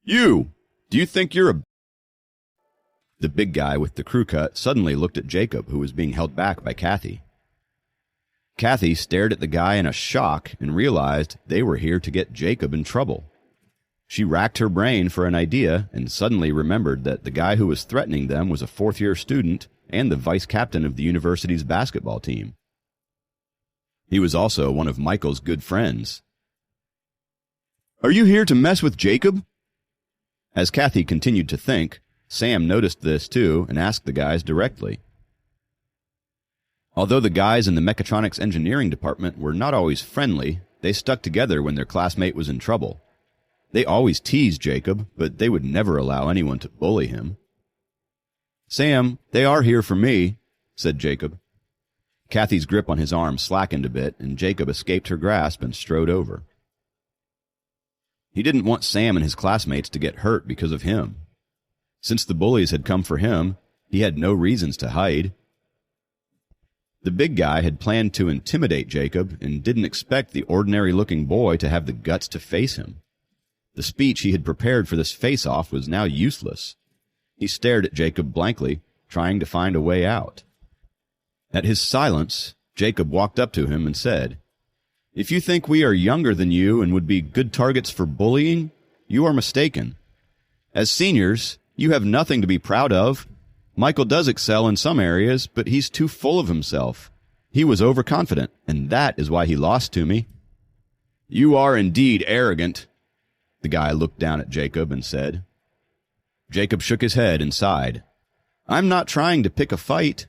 You! Do you think you're a... The big guy with the crew cut suddenly looked at Jacob, who was being held back by Kathy. Kathy stared at the guy in a shock and realized they were here to get Jacob in trouble. She racked her brain for an idea and suddenly remembered that the guy who was threatening them was a fourth-year student and the vice captain of the university's basketball team. He was also one of Michael's good friends. "Are you here to mess with Jacob?" As Kathy continued to think, Sam noticed this too and asked the guys directly. Although the guys in the mechatronics engineering department were not always friendly, they stuck together when their classmate was in trouble. They always teased Jacob, but they would never allow anyone to bully him. "Sam, they are here for me," said Jacob. Kathy's grip on his arm slackened a bit, and Jacob escaped her grasp and strode over. He didn't want Sam and his classmates to get hurt because of him. Since the bullies had come for him, he had no reasons to hide. The big guy had planned to intimidate Jacob and didn't expect the ordinary-looking boy to have the guts to face him. The speech he had prepared for this face-off was now useless. He stared at Jacob blankly, trying to find a way out. At his silence, Jacob walked up to him and said, "If you think we are younger than you and would be good targets for bullying, you are mistaken. As seniors, you have nothing to be proud of. Michael does excel in some areas, but he's too full of himself. He was overconfident, and that is why he lost to me." "You are indeed arrogant," the guy looked down at Jacob and said. Jacob shook his head and sighed. "I'm not trying to pick a fight.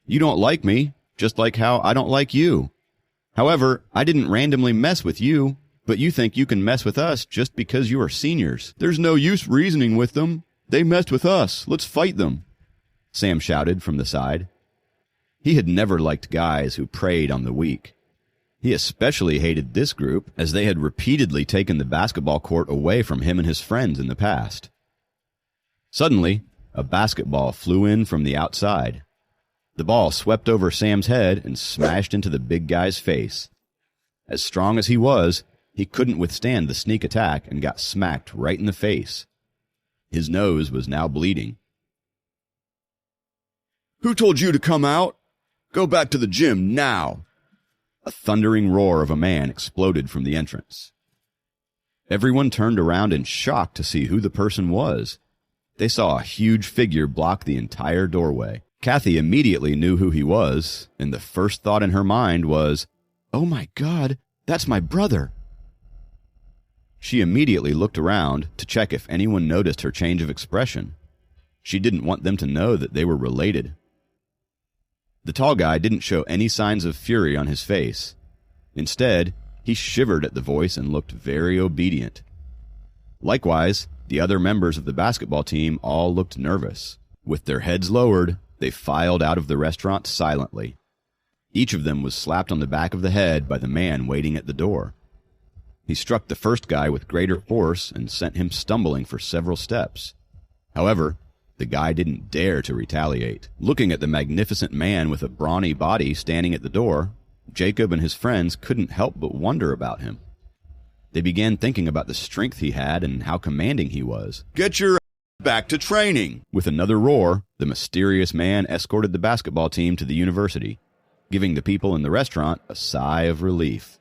You don't like me, just like how I don't like you. However, I didn't randomly mess with you, but you think you can mess with us just because you are seniors. There's no use reasoning with them. They messed with us. Let's fight them," Sam shouted from the side. He had never liked guys who preyed on the weak. He especially hated this group, as they had repeatedly taken the basketball court away from him and his friends in the past. Suddenly, a basketball flew in from the outside. The ball swept over Sam's head and smashed into the big guy's face. As strong as he was, he couldn't withstand the sneak attack and got smacked right in the face. His nose was now bleeding. "Who told you to come out? Go back to the gym now!" A thundering roar of a man exploded from the entrance. Everyone turned around in shock to see who the person was. They saw a huge figure block the entire doorway. Kathy immediately knew who he was, and the first thought in her mind was, "Oh my God, that's my brother." She immediately looked around to check if anyone noticed her change of expression. She didn't want them to know that they were related. The tall guy didn't show any signs of fury on his face. Instead, he shivered at the voice and looked very obedient. Likewise, the other members of the basketball team all looked nervous. With their heads lowered, they filed out of the restaurant silently. Each of them was slapped on the back of the head by the man waiting at the door. He struck the first guy with greater force and sent him stumbling for several steps. However, the guy didn't dare to retaliate. Looking at the magnificent man with a brawny body standing at the door, Jacob and his friends couldn't help but wonder about him. They began thinking about the strength he had and how commanding he was. "Get your back to training!" With another roar, the mysterious man escorted the basketball team to the university, giving the people in the restaurant a sigh of relief.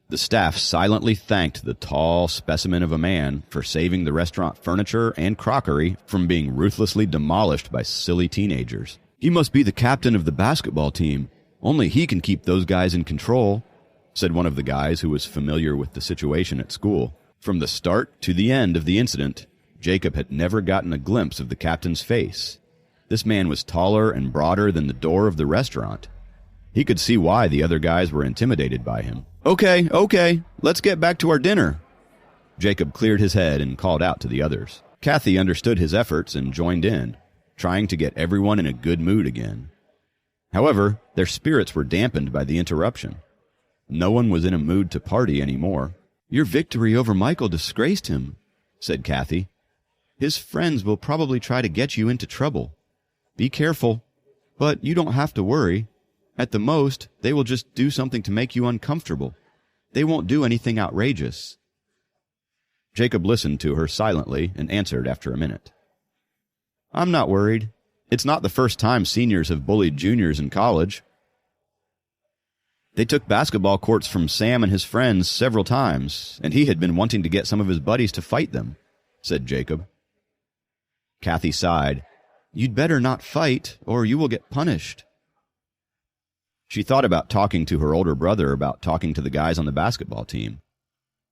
The staff silently thanked the tall specimen of a man for saving the restaurant furniture and crockery from being ruthlessly demolished by silly teenagers. "He must be the captain of the basketball team. Only he can keep those guys in control," said one of the guys who was familiar with the situation at school. From the start to the end of the incident, Jacob had never gotten a glimpse of the captain's face. This man was taller and broader than the door of the restaurant. He could see why the other guys were intimidated by him. Okay, let's get back to our dinner." Jacob cleared his head and called out to the others. Kathy understood his efforts and joined in, trying to get everyone in a good mood again. However, their spirits were dampened by the interruption. No one was in a mood to party anymore. "Your victory over Michael disgraced him," said Kathy. "His friends will probably try to get you into trouble. Be careful, but you don't have to worry. At the most, they will just do something to make you uncomfortable. They won't do anything outrageous." Jacob listened to her silently and answered after a minute. "I'm not worried. It's not the first time seniors have bullied juniors in college. They took basketball courts from Sam and his friends several times, and he had been wanting to get some of his buddies to fight them," said Jacob. Kathy sighed. "You'd better not fight, or you will get punished." She thought about talking to her older brother about talking to the guys on the basketball team.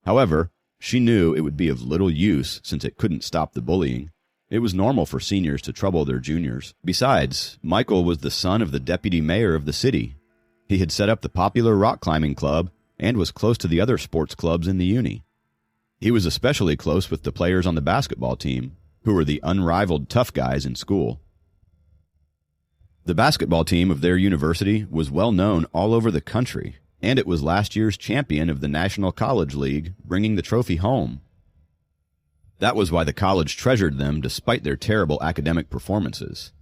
However, she knew it would be of little use since it couldn't stop the bullying. It was normal for seniors to trouble their juniors. Besides, Michael was the son of the deputy mayor of the city. He had set up the popular rock climbing club and was close to the other sports clubs in the uni. He was especially close with the players on the basketball team, who were the unrivaled tough guys in school. The basketball team of their university was well known all over the country, and it was last year's champion of the National College League, bringing the trophy home. That was why the college treasured them despite their terrible academic performances.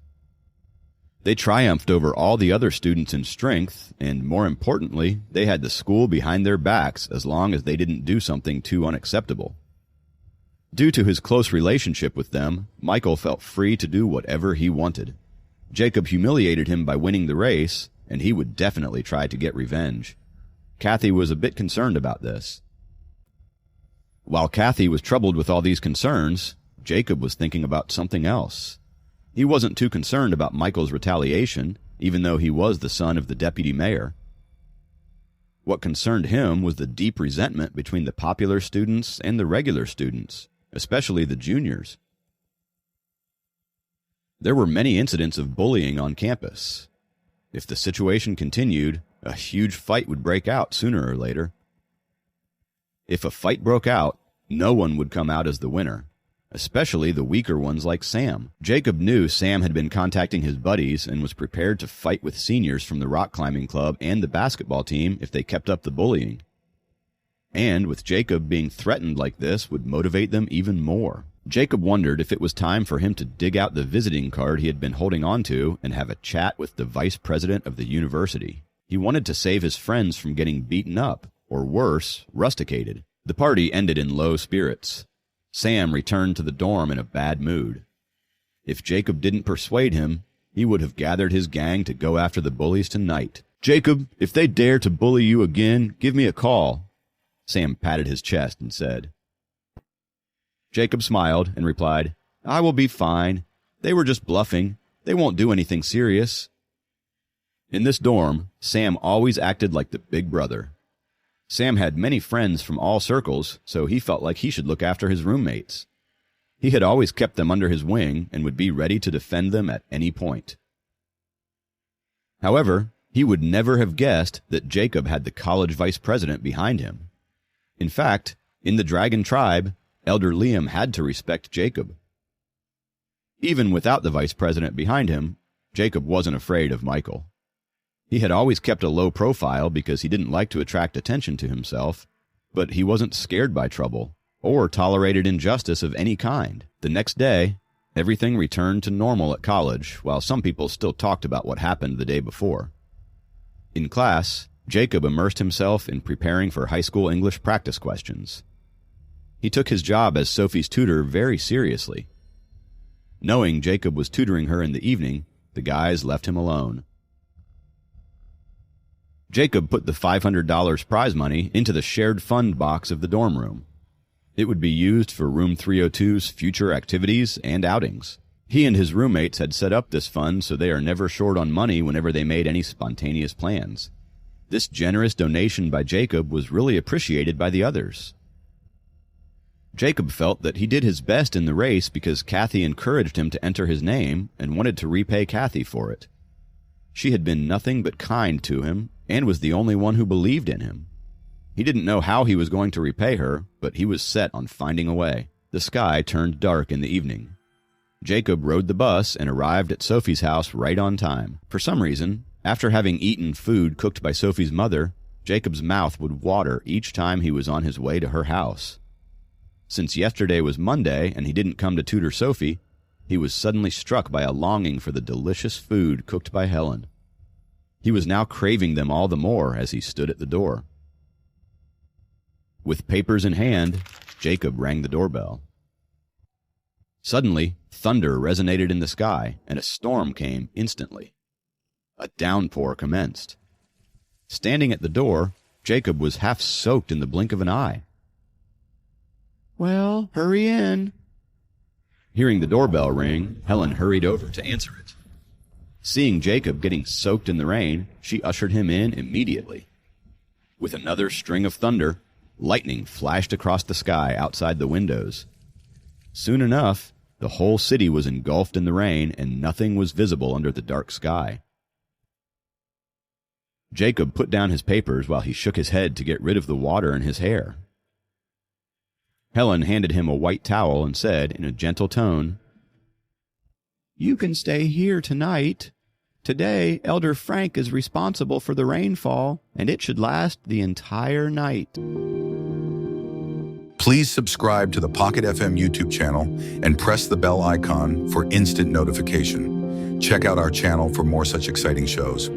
They triumphed over all the other students in strength, and more importantly, they had the school behind their backs as long as they didn't do something too unacceptable. Due to his close relationship with them, Michael felt free to do whatever he wanted. Jacob humiliated him by winning the race, and he would definitely try to get revenge. Kathy was a bit concerned about this. While Kathy was troubled with all these concerns, Jacob was thinking about something else. He wasn't too concerned about Michael's retaliation, even though he was the son of the deputy mayor. What concerned him was the deep resentment between the popular students and the regular students, especially the juniors. There were many incidents of bullying on campus. If the situation continued, a huge fight would break out sooner or later. If a fight broke out, no one would come out as the winner, especially the weaker ones like Sam. Jacob knew Sam had been contacting his buddies and was prepared to fight with seniors from the rock climbing club and the basketball team if they kept up the bullying. And with Jacob being threatened like this would motivate them even more. Jacob wondered if it was time for him to dig out the visiting card he had been holding on to and have a chat with the vice president of the university. He wanted to save his friends from getting beaten up, or worse, rusticated. The party ended in low spirits. Sam returned to the dorm in a bad mood. If Jacob didn't persuade him, he would have gathered his gang to go after the bullies tonight. "Jacob, if they dare to bully you again, give me a call," Sam patted his chest and said. Jacob smiled and replied, "I will be fine. They were just bluffing. They won't do anything serious." In this dorm, Sam always acted like the big brother. Sam had many friends from all circles, so he felt like he should look after his roommates. He had always kept them under his wing and would be ready to defend them at any point. However, he would never have guessed that Jacob had the college vice president behind him. In fact, in the Dragon tribe, Elder Liam had to respect Jacob. Even without the vice president behind him, Jacob wasn't afraid of Michael. He had always kept a low profile because he didn't like to attract attention to himself, but he wasn't scared by trouble or tolerated injustice of any kind. The next day, everything returned to normal at college, while some people still talked about what happened the day before. In class, Jacob immersed himself in preparing for high school English practice questions. He took his job as Sophie's tutor very seriously. Knowing Jacob was tutoring her in the evening, the guys left him alone. Jacob put the $500 prize money into the shared fund box of the dorm room. It would be used for Room 302's future activities and outings. He and his roommates had set up this fund so they are never short on money whenever they made any spontaneous plans. This generous donation by Jacob was really appreciated by the others. Jacob felt that he did his best in the race because Kathy encouraged him to enter his name and wanted to repay Kathy for it. She had been nothing but kind to him and was the only one who believed in him. He didn't know how he was going to repay her, but he was set on finding a way. The sky turned dark in the evening. Jacob rode the bus and arrived at Sophie's house right on time. For some reason, after having eaten food cooked by Sophie's mother, Jacob's mouth would water each time he was on his way to her house. Since yesterday was Monday and he didn't come to tutor Sophie, he was suddenly struck by a longing for the delicious food cooked by Helen. He was now craving them all the more as he stood at the door. With papers in hand, Jacob rang the doorbell. Suddenly, thunder resonated in the sky, and a storm came instantly. A downpour commenced. Standing at the door, Jacob was half soaked in the blink of an eye. "Well, hurry in." Hearing the doorbell ring, Helen hurried over to answer it. Seeing Jacob getting soaked in the rain, she ushered him in immediately. With another string of thunder, lightning flashed across the sky outside the windows. Soon enough, the whole city was engulfed in the rain, and nothing was visible under the dark sky. Jacob put down his papers while he shook his head to get rid of the water in his hair. Helen handed him a white towel and said in a gentle tone, "You can stay here tonight. Today, Elder Frank is responsible for the rainfall, and it should last the entire night." Please subscribe to the Pocket FM YouTube channel and press the bell icon for instant notification. Check out our channel for more such exciting shows.